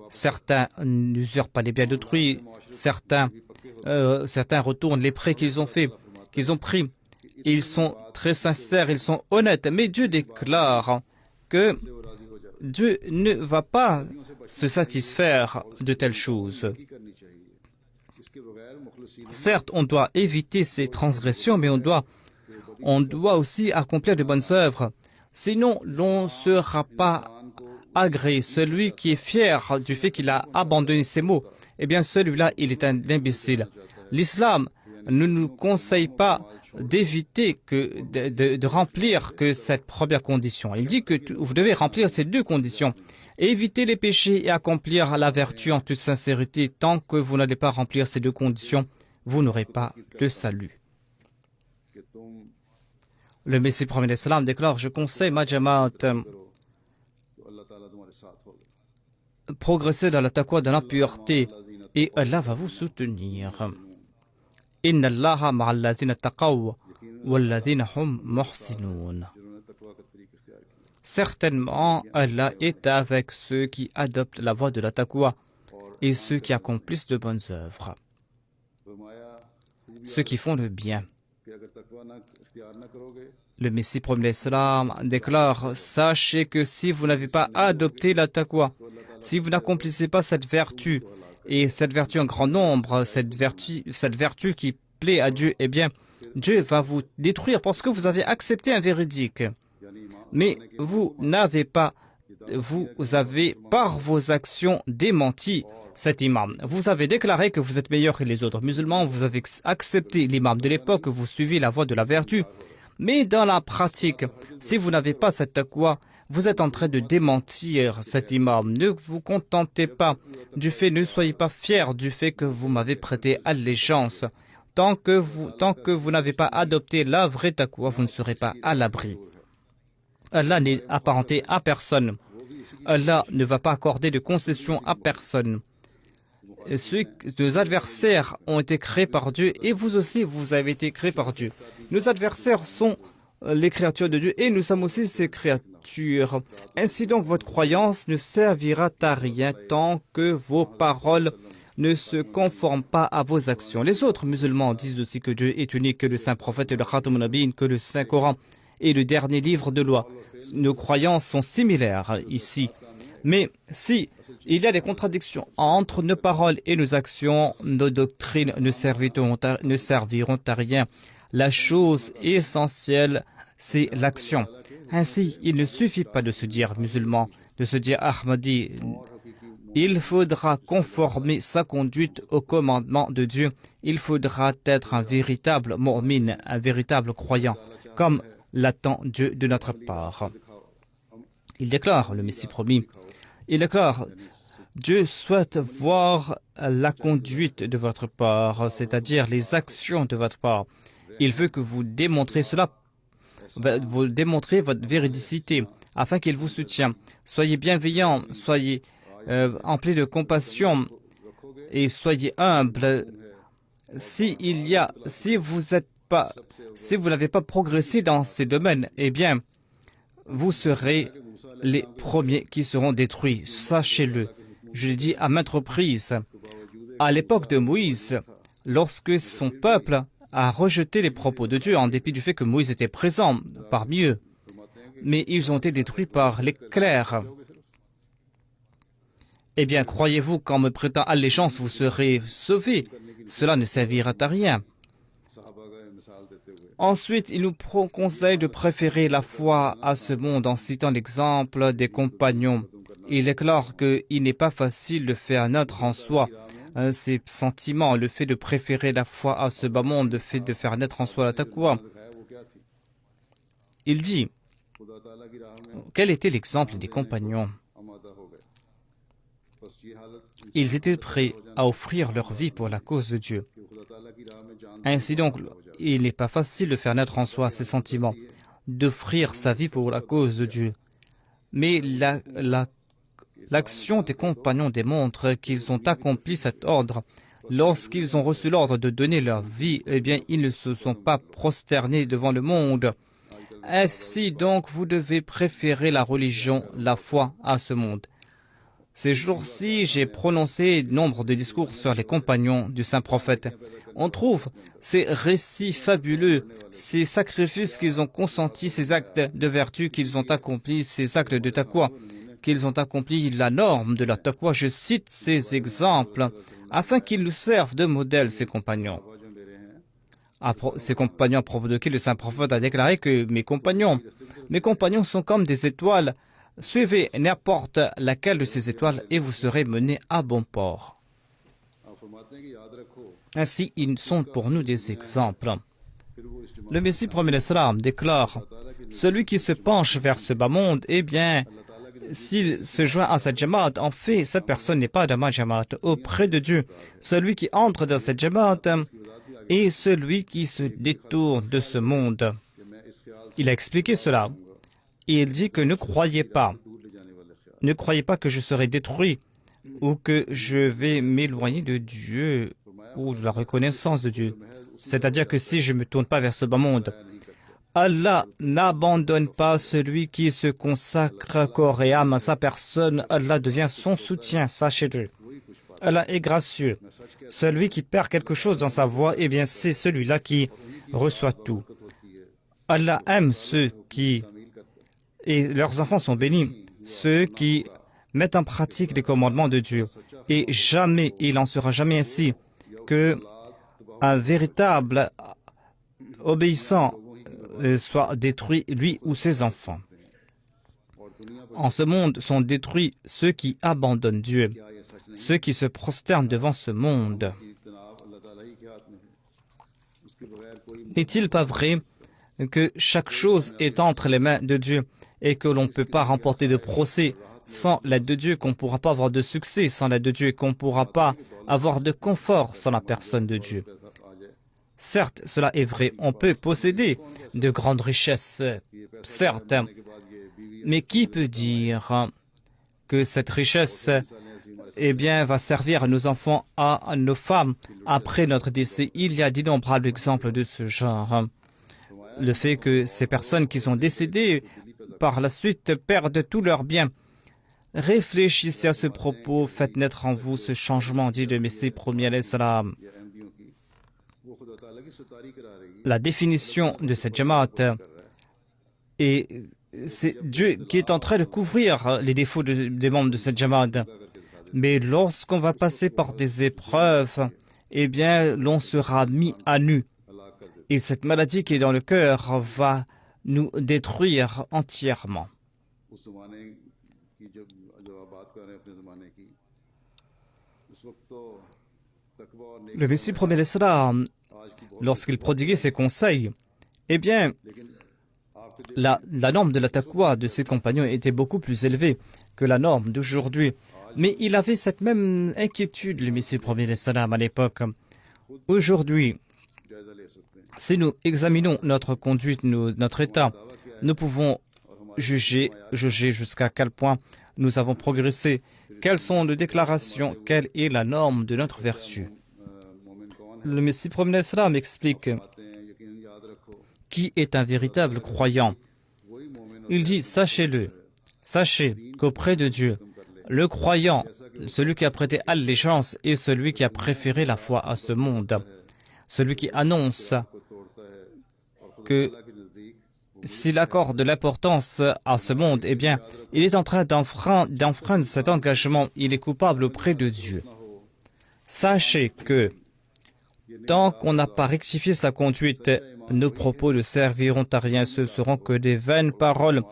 certains n'usurpent pas les biens d'autrui, certains retournent les prêts qu'ils ont pris. Ils sont très sincères, ils sont honnêtes. Mais Dieu déclare que Dieu ne va pas se satisfaire de telles choses. Certes, on doit éviter ces transgressions, mais on doit aussi accomplir de bonnes œuvres. Sinon, l'on ne sera pas agréé. Celui qui est fier du fait qu'il a abandonné ses mots, eh bien celui-là, il est un imbécile. L'islam ne nous conseille pas d'éviter de remplir que cette première condition. Il dit que vous devez remplir ces deux conditions. Éviter les péchés et accomplir la vertu en toute sincérité. Tant que vous n'allez pas remplir ces deux conditions, vous n'aurez pas de salut. Le Messie promet l'Islam déclare, je conseille ma Jamaat progresser dans la taqwa, dans la pureté, et Allah va vous soutenir. Inna Allaha ma'alladhina taqaw walladhina hum muhsinun. Certainement, Allah est avec ceux qui adoptent la voie de la taqwa et ceux qui accomplissent de bonnes œuvres, ceux qui font le bien. Le Messie promet l'Islam déclare: sachez que si vous n'avez pas adopté la taqwa, si vous n'accomplissez pas cette vertu, et cette vertu en grand nombre, cette vertu qui plaît à Dieu, eh bien, Dieu va vous détruire parce que vous avez accepté un véridique. Mais vous avez par vos actions démenti cet imam. Vous avez déclaré que vous êtes meilleur que les autres musulmans, vous avez accepté l'imam de l'époque, vous suivez la voie de la vertu. Mais dans la pratique, si vous n'avez pas cette taqwa, vous êtes en train de démentir cet imam. Ne vous contentez pas du fait, ne soyez pas fiers du fait que vous m'avez prêté allégeance. Tant que vous n'avez pas adopté la vraie taqwa, vous ne serez pas à l'abri. Allah n'est apparenté à personne. Allah ne va pas accorder de concessions à personne. Nos adversaires ont été créés par Dieu et vous aussi, vous avez été créés par Dieu. Nos adversaires sont les créatures de Dieu et nous sommes aussi ces créatures. Ainsi donc, votre croyance ne servira à rien tant que vos paroles ne se conforment pas à vos actions. Les autres musulmans disent aussi que Dieu est unique, que le saint prophète est le Khatamun Nabiyyin, que le saint Coran est le dernier livre de loi. Nos croyances sont similaires ici. Mais si il y a des contradictions entre nos paroles et nos actions, nos doctrines ne serviront à rien. La chose essentielle, c'est l'action. Ainsi, il ne suffit pas de se dire musulman, de se dire Ahmadi. Il faudra conformer sa conduite au commandement de Dieu. Il faudra être un véritable mu'min, un véritable croyant, comme l'attend Dieu de notre part. Il déclare, le Messie promis, il déclare: Dieu souhaite voir la conduite de votre part, c'est-à-dire les actions de votre part. Il veut que vous démontrez cela, vous démontrez votre véridicité, afin qu'il vous soutienne. Soyez bienveillants, soyez emplis de compassion et soyez humbles. Si vous n'avez pas progressé dans ces domaines, eh bien, vous serez les premiers qui seront détruits. Sachez-le. Je l'ai dit à maintes reprises. À l'époque de Moïse, lorsque son peuple a rejeté les propos de Dieu, en dépit du fait que Moïse était présent parmi eux, mais ils ont été détruits par l'éclair. Eh bien, croyez-vous qu'en me prêtant allégeance, vous serez sauvés? Cela ne servira à rien. Ensuite, il nous conseille de préférer la foi à ce monde en citant l'exemple des compagnons. Il déclare qu'il n'est pas facile de faire naître en soi ces sentiments, le fait de préférer la foi à ce bas monde, le fait de faire naître en soi la taqwa. Il dit, quel était l'exemple des compagnons? Ils étaient prêts à offrir leur vie pour la cause de Dieu. Ainsi donc, il n'est pas facile de faire naître en soi ces sentiments, d'offrir sa vie pour la cause de Dieu. Mais l'action des compagnons démontre qu'ils ont accompli cet ordre. Lorsqu'ils ont reçu l'ordre de donner leur vie, eh bien, ils ne se sont pas prosternés devant le monde. Ainsi donc, vous devez préférer la religion, la foi à ce monde. Ces jours-ci, j'ai prononcé nombre de discours sur les compagnons du saint prophète. On trouve ces récits fabuleux, ces sacrifices qu'ils ont consentis, ces actes de vertu qu'ils ont accomplis, ces actes de taqwa qu'ils ont accompli, la norme de la taqwa. Je cite ces exemples afin qu'ils nous servent de modèle, ces compagnons. Ces compagnons à propos de qui le saint prophète a déclaré que mes compagnons sont comme des étoiles. Suivez n'importe laquelle de ces étoiles et vous serez menés à bon port. Ainsi, ils sont pour nous des exemples. Le Messie promet l'Islam déclare: celui qui se penche vers ce bas monde, eh bien, s'il se joint à cette jamaat, en fait, cette personne n'est pas dans ma jamaat auprès de Dieu. Celui qui entre dans cette jamaat est celui qui se détourne de ce monde. Il a expliqué cela. Et il dit que ne croyez pas que je serai détruit ou que je vais m'éloigner de Dieu ou de la reconnaissance de Dieu. C'est-à-dire que si je ne me tourne pas vers ce bas monde, Allah n'abandonne pas celui qui se consacre corps et âme à sa personne. Allah devient son soutien, sachez-le. Allah est gracieux. Celui qui perd quelque chose dans sa voie, eh bien c'est celui-là qui reçoit tout. Allah aime ceux qui, et leurs enfants sont bénis, ceux qui mettent en pratique les commandements de Dieu. Et jamais, il en sera jamais ainsi, que un véritable obéissant soit détruit, lui ou ses enfants. En ce monde sont détruits ceux qui abandonnent Dieu, ceux qui se prosternent devant ce monde. N'est-il pas vrai que chaque chose est entre les mains de Dieu et que l'on ne peut pas remporter de procès sans l'aide de Dieu, qu'on ne pourra pas avoir de succès sans l'aide de Dieu et qu'on ne pourra pas avoir de confort sans la personne de Dieu? Certes, cela est vrai, on peut posséder de grandes richesses, certes, mais qui peut dire que cette richesse eh bien, va servir à nos enfants, à nos femmes après notre décès? Il y a d'innombrables exemples de ce genre. Le fait que ces personnes qui sont décédées par la suite perdent tous leurs biens. Réfléchissez à ce propos, faites naître en vous ce changement, dit le Messie premier alayhi salam. La définition de cette jamaat, et c'est Dieu qui est en train de couvrir les défauts des membres de cette jamaat. Mais lorsqu'on va passer par des épreuves, eh bien, l'on sera mis à nu. Et cette maladie qui est dans le cœur va nous détruire entièrement. Le Messie premier l'Islam, lorsqu'il prodiguait ses conseils, eh bien, la norme de la taqwa de ses compagnons était beaucoup plus élevée que la norme d'aujourd'hui. Mais il avait cette même inquiétude, le Messie premier l'Islam, à l'époque. Aujourd'hui, si nous examinons notre conduite, notre état, nous pouvons juger jusqu'à quel point nous avons progressé. Quelles sont nos déclarations? Quelle est la norme de notre vertu? Le Messie premier l'Islam explique qui est un véritable croyant. Il dit, sachez-le, sachez qu'auprès de Dieu, le croyant, celui qui a prêté allégeance, est celui qui a préféré la foi à ce monde. Celui qui annonce que s'il accorde de l'importance à ce monde, eh bien, il est en train d'enfreindre cet engagement. Il est coupable auprès de Dieu. Sachez que tant qu'on n'a pas rectifié sa conduite, nos propos ne serviront à rien. Ce seront que des vaines paroles.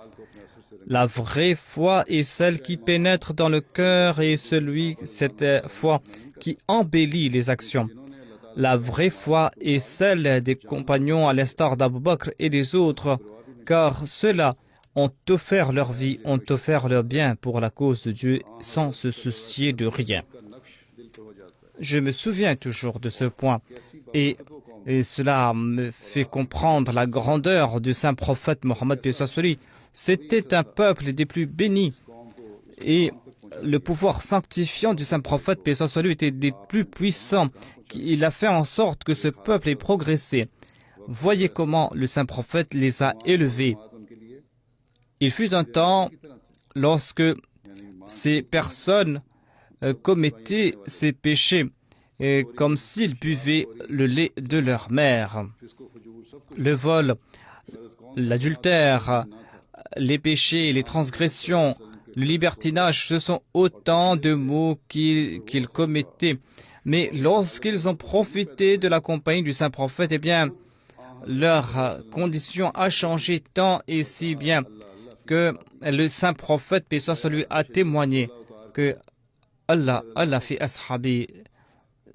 La vraie foi est celle qui pénètre dans le cœur et cette foi qui embellit les actions. La vraie foi est celle des compagnons à l'instar d'Abu Bakr et des autres, car ceux-là ont offert leur vie, ont offert leur bien pour la cause de Dieu sans se soucier de rien. Je me souviens toujours de ce point et cela me fait comprendre la grandeur du saint prophète Mohammed paix soit sur lui. C'était un peuple des plus bénis et le pouvoir sanctifiant du saint prophète paix soit sur lui était des plus puissants. Il a fait en sorte que ce peuple ait progressé. Voyez comment le saint prophète les a élevés. Il fut un temps lorsque ces personnes commettaient ces péchés comme s'ils buvaient le lait de leur mère. Le vol, l'adultère, les péchés, les transgressions, le libertinage, ce sont autant de maux qu'ils commettaient. Mais lorsqu'ils ont profité de la compagnie du saint prophète, eh bien, leur condition a changé tant et si bien que le saint prophète, paix soit sur lui, a témoigné que Allah fait ashabi.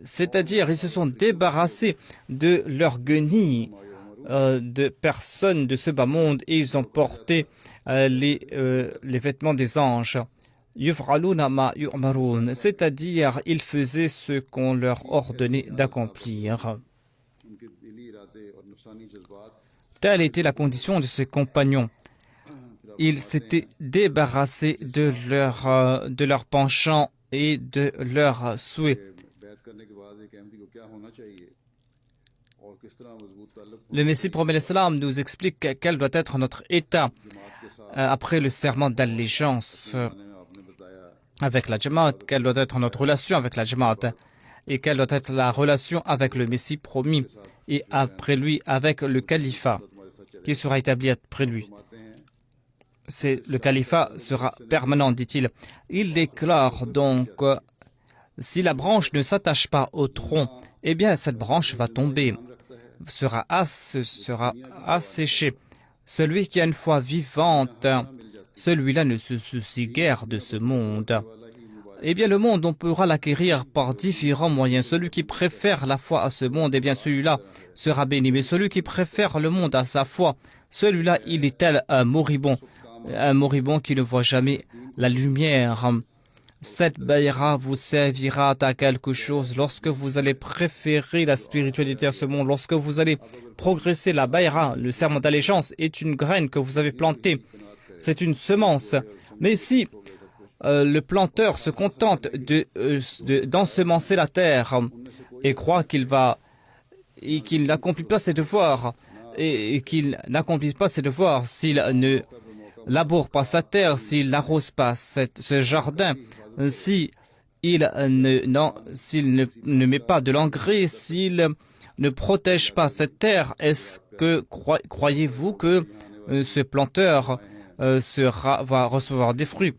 C'est-à-dire, ils se sont débarrassés de leur guenille de personnes de ce bas monde et ils ont porté les vêtements des anges. C'est-à-dire, ils faisaient ce qu'on leur ordonnait d'accomplir. Telle était la condition de ces compagnons. Ils s'étaient débarrassés de leur penchant et de leurs souhaits. Le Messie promet l'Islam nous explique quel doit être notre état après le serment d'allégeance avec la Jamaat, quelle doit être notre relation avec la Jamaat et quelle doit être la relation avec le Messie promis et après lui avec le califat qui sera établi après lui. Le califat sera permanent, dit-il. Il déclare donc si la branche ne s'attache pas au tronc, eh bien cette branche va tomber, sera asséchée. Celui qui a une foi vivante, celui-là ne se soucie guère de ce monde. Eh bien le monde, on pourra l'acquérir par différents moyens. Celui qui préfère la foi à ce monde, eh bien celui-là sera béni. Mais celui qui préfère le monde à sa foi, celui-là, il est tel un moribond qui ne voit jamais la lumière. Cette bayra vous servira à quelque chose lorsque vous allez préférer la spiritualité à ce monde, lorsque vous allez progresser. La bayra, le serment d'allégeance, est une graine que vous avez plantée. C'est une semence. Mais si le planteur se contente d'ensemencer la terre et croit qu'il n'accomplit pas ses devoirs, et qu'il n'accomplit pas ses devoirs s'il ne laboure pas sa terre, s'il n'arrose pas ce jardin, s'il ne met pas de l'engrais, s'il ne protège pas cette terre, est-ce que croyez-vous que ce planteur va recevoir des fruits?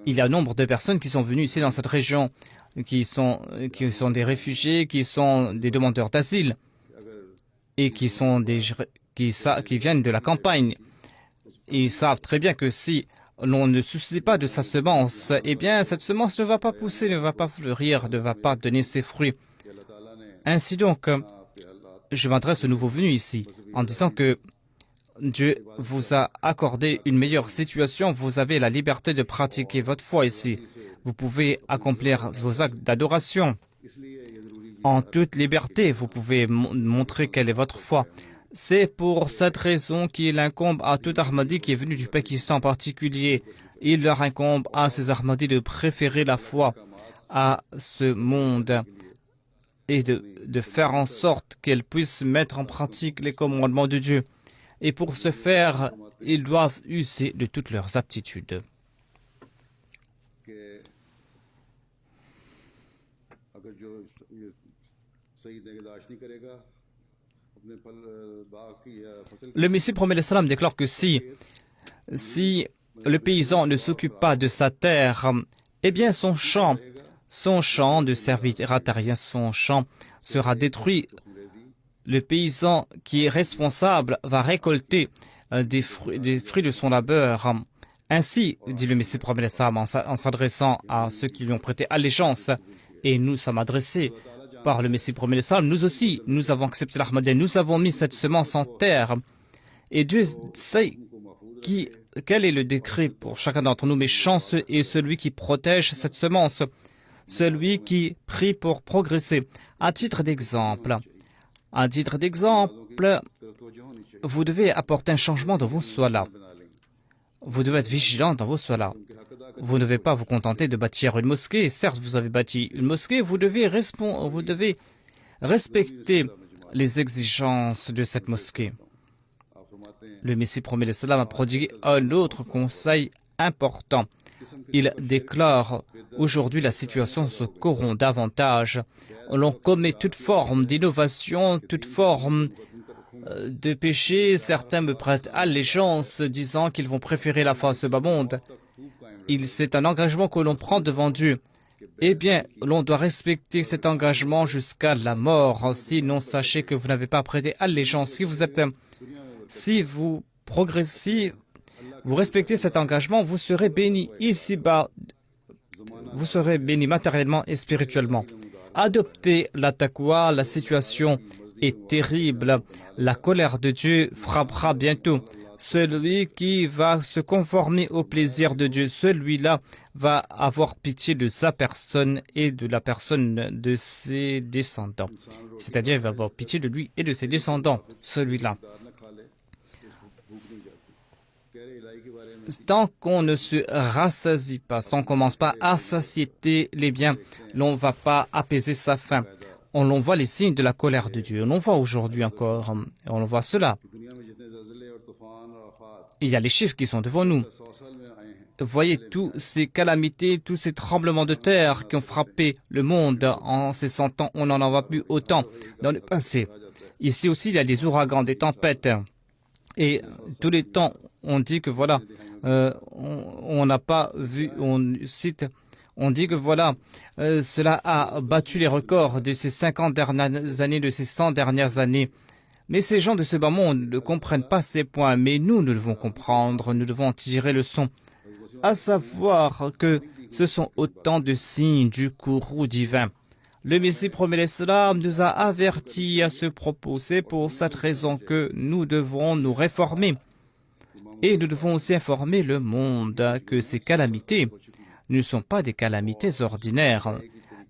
Il y a un nombre de personnes qui sont venues ici dans cette région, qui sont des réfugiés, qui sont des demandeurs d'asile et qui viennent de la campagne. Ils savent très bien que si l'on ne se soucie pas de sa semence, eh bien cette semence ne va pas pousser, ne va pas fleurir, ne va pas donner ses fruits. Ainsi donc, je m'adresse aux nouveaux venus ici en disant que Dieu vous a accordé une meilleure situation. Vous avez la liberté de pratiquer votre foi ici. Vous pouvez accomplir vos actes d'adoration en toute liberté. Vous pouvez montrer quelle est votre foi. C'est pour cette raison qu'il incombe à tout Ahmadi qui est venu du Pakistan en particulier. Il leur incombe à ces Ahmadis de préférer la foi à ce monde et de faire en sorte qu'elles puissent mettre en pratique les commandements de Dieu. Et pour ce faire, ils doivent user de toutes leurs aptitudes. Le Messie promet l'Islam déclare que si le paysan ne s'occupe pas de sa terre, eh bien son champ ne servira à rien, son champ sera détruit. Le paysan qui est responsable va récolter des fruits de son labeur. Ainsi, dit le Messie promet l'Islam en s'adressant à ceux qui lui ont prêté allégeance, et nous sommes adressés par le Messie promet l'Islam, nous aussi, nous avons accepté l'Ahmadiyya, nous avons mis cette semence en terre. Et Dieu sait quel est le décret pour chacun d'entre nous, mais chanceux est celui qui protège cette semence, celui qui prie pour progresser. À titre d'exemple, vous devez apporter un changement dans vos solas. Vous devez être vigilant dans vos solas. Vous ne devez pas vous contenter de bâtir une mosquée. Certes, vous avez bâti une mosquée, vous devez respecter les exigences de cette mosquée. Le Messie promet l'Islam a prodigué un autre conseil important. Il déclare aujourd'hui la situation se corrompt davantage. L'on commet toute forme d'innovation, toute forme de péché. Certains me prêtent allégeance disant qu'ils vont préférer la foi à ce bas monde. C'est un engagement que l'on prend devant Dieu. Eh bien, l'on doit respecter cet engagement jusqu'à la mort. Sinon, sachez que vous n'avez pas prêté allégeance. Si vous progressez, vous respectez cet engagement, vous serez béni ici-bas. Vous serez béni matériellement et spirituellement. Adoptez la taqwa, la situation est terrible. La colère de Dieu frappera bientôt. Celui qui va se conformer au plaisir de Dieu, celui-là va avoir pitié de sa personne et de la personne de ses descendants. C'est-à-dire, il va avoir pitié de lui et de ses descendants, celui-là. Tant qu'on ne se rassasie pas, tant qu'on ne commence pas à satiéter les biens, l'on ne va pas apaiser sa faim. on en voit les signes de la colère de Dieu. On en voit aujourd'hui encore. On en voit cela. Il y a les chiffres qui sont devant nous. Vous voyez tous ces calamités, tous ces tremblements de terre qui ont frappé le monde en ces 100 ans. On n'en voit plus autant dans le passé. Ici aussi, il y a des ouragans, des tempêtes. Et tous les temps, on dit que voilà, on n'a pas vu, on dit que voilà, cela a battu les records de ces 50 dernières années, de ces 100 dernières années. Mais ces gens de ce bas monde ne comprennent pas ces points, mais nous devons comprendre, nous devons en tirer leçon. À savoir que ce sont autant de signes du courroux divin. Le Messie promet l'Islam nous a avertis à ce propos. C'est pour cette raison que nous devons nous réformer. Et nous devons aussi informer le monde que ces calamités ne sont pas des calamités ordinaires.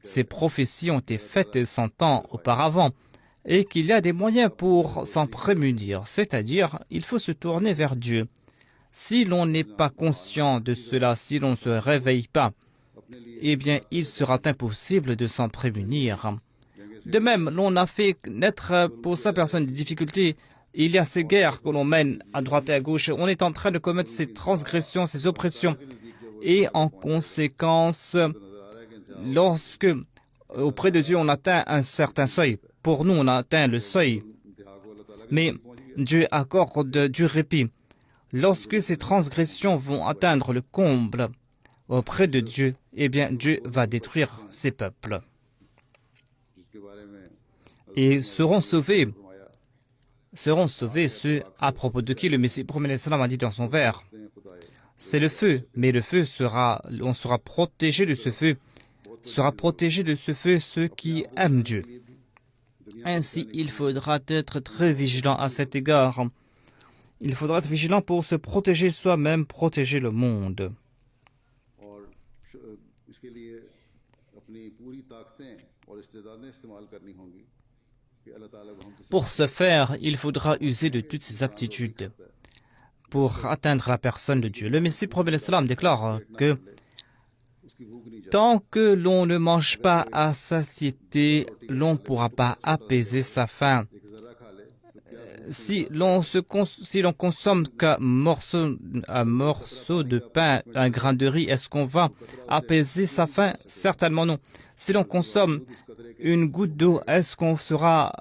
Ces prophéties ont été faites 100 ans auparavant et qu'il y a des moyens pour s'en prémunir, c'est-à-dire il faut se tourner vers Dieu. Si l'on n'est pas conscient de cela, si l'on ne se réveille pas, eh bien, il sera impossible de s'en prémunir. De même, l'on a fait naître pour sa personne des difficultés. Il y a ces guerres que l'on mène à droite et à gauche. On est en train de commettre ces transgressions, ces oppressions. Et en conséquence, lorsque auprès de Dieu on atteint un certain seuil, pour nous on a atteint le seuil, mais Dieu accorde du répit. Lorsque ces transgressions vont atteindre le comble auprès de Dieu, eh bien Dieu va détruire ses peuples. Et seront sauvés ceux à propos de qui le Messie promet l'Islam a dit dans son vers. C'est le feu, mais le feu on sera protégé de ce feu, ceux qui aiment Dieu. Ainsi, il faudra être très vigilant à cet égard. Il faudra être vigilant pour se protéger soi-même, protéger le monde. Pour ce faire, il faudra user de toutes ces aptitudes pour atteindre la personne de Dieu. Le Messie prophète l'Islam déclare que tant que l'on ne mange pas à satiété, l'on ne pourra pas apaiser sa faim. Si l'on consomme qu'un morceau de pain, un grain de riz, est-ce qu'on va apaiser sa faim? Certainement non. Si l'on consomme une goutte d'eau, est-ce qu'on va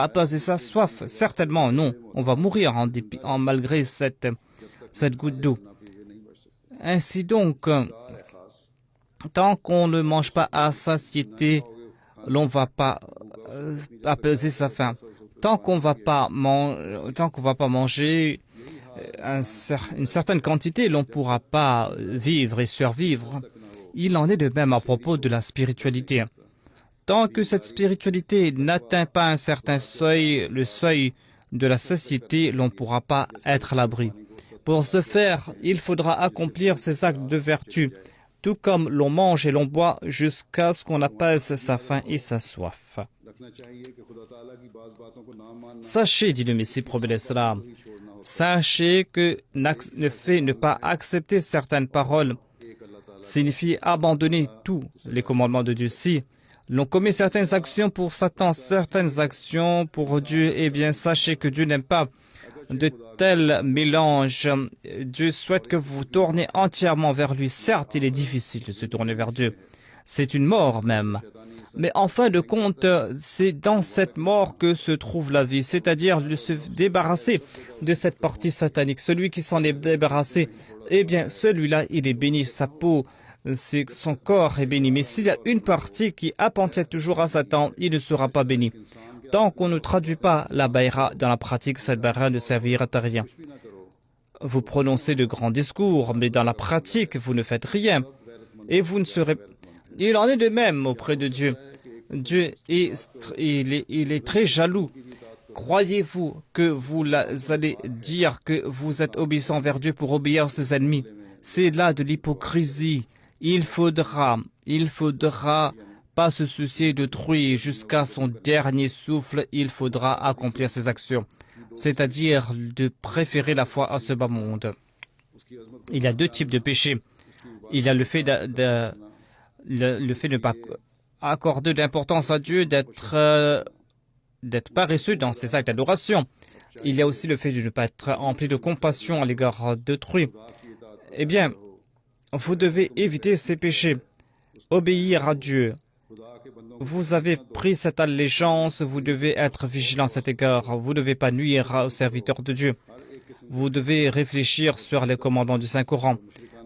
apaiser sa soif? Certainement non. On va mourir malgré cette goutte d'eau. Ainsi donc, tant qu'on ne mange pas à satiété, l'on ne va pas apaiser sa faim. Tant qu'on va pas manger une certaine quantité, l'on ne pourra pas vivre et survivre. Il en est de même à propos de la spiritualité. Tant que cette spiritualité n'atteint pas un certain seuil, le seuil de la satiété, l'on ne pourra pas être à l'abri. Pour ce faire, il faudra accomplir ces actes de vertu, tout comme l'on mange et l'on boit jusqu'à ce qu'on apaise sa faim et sa soif. Sachez, dit le Messie prophète l'Islam, sachez que ne pas accepter certaines paroles signifie abandonner tous les commandements de Dieu. Si l'on commet certaines actions pour Satan, certaines actions pour Dieu, eh bien sachez que Dieu n'aime pas de tels mélanges. Dieu souhaite que vous tournez entièrement vers lui. Certes, il est difficile de se tourner vers Dieu. C'est une mort même. Mais en fin de compte, c'est dans cette mort que se trouve la vie, c'est-à-dire de se débarrasser de cette partie satanique. Celui qui s'en est débarrassé, eh bien, celui-là, il est béni. Sa peau, son corps est béni. Mais s'il y a une partie qui appartient toujours à Satan, il ne sera pas béni. Tant qu'on ne traduit pas la baïra dans la pratique, cette baïra ne servira à rien. Vous prononcez de grands discours, mais dans la pratique, vous ne faites rien. Et vous ne serez... Il en est de même auprès de Dieu. Dieu il est très jaloux. Croyez-vous que vous allez dire que vous êtes obéissant vers Dieu pour obéir à ses ennemis? C'est là de l'hypocrisie. Il faudra pas se soucier d'autrui jusqu'à son dernier souffle. Il faudra accomplir ses actions, c'est-à-dire de préférer la foi à ce bas monde. Il y a deux types de péchés. Il y a le fait de ne pas accorder de l'importance à Dieu, d'être paresseux dans ses actes d'adoration. Il y a aussi le fait de ne pas être empli de compassion à l'égard d'autrui. Eh bien, vous devez éviter ces péchés, obéir à Dieu. Vous avez pris cette allégeance, vous devez être vigilant à cet égard. Vous ne devez pas nuire aux serviteurs de Dieu. Vous devez réfléchir sur les commandements du Saint-Coran.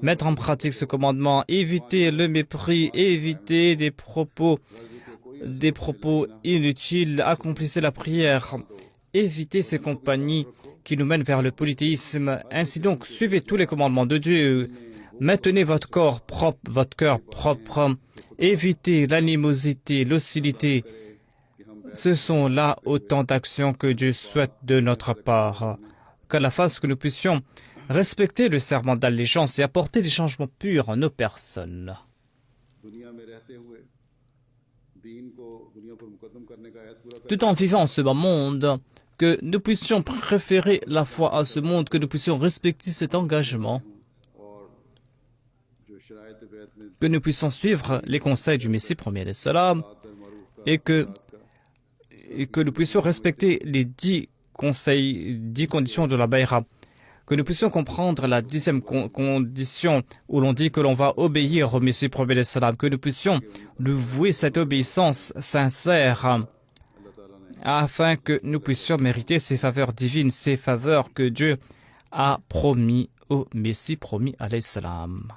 Mettre en pratique ce commandement, éviter le mépris, éviter des propos inutiles, accomplissez la prière, évitez ces compagnies qui nous mènent vers le polythéisme. Ainsi donc, suivez tous les commandements de Dieu. Maintenez votre corps propre, votre cœur propre. Évitez l'animosité, l'hostilité. Ce sont là autant d'actions que Dieu souhaite de notre part. Qu'Allah fasse que nous puissions respecter le serment d'allégeance et apporter des changements purs à nos personnes. Tout en vivant en ce bas monde, que nous puissions préférer la foi à ce monde, que nous puissions respecter cet engagement, que nous puissions suivre les conseils du Messie premier salam et que nous puissions respecter les 10 conseils, 10 conditions de la Bayra, que nous puissions comprendre la 10e condition où l'on dit que l'on va obéir au Messie premier salam, que nous puissions lui vouer cette obéissance sincère afin que nous puissions mériter ces faveurs divines, ces faveurs que Dieu a promis au Messie promis alayhi salam.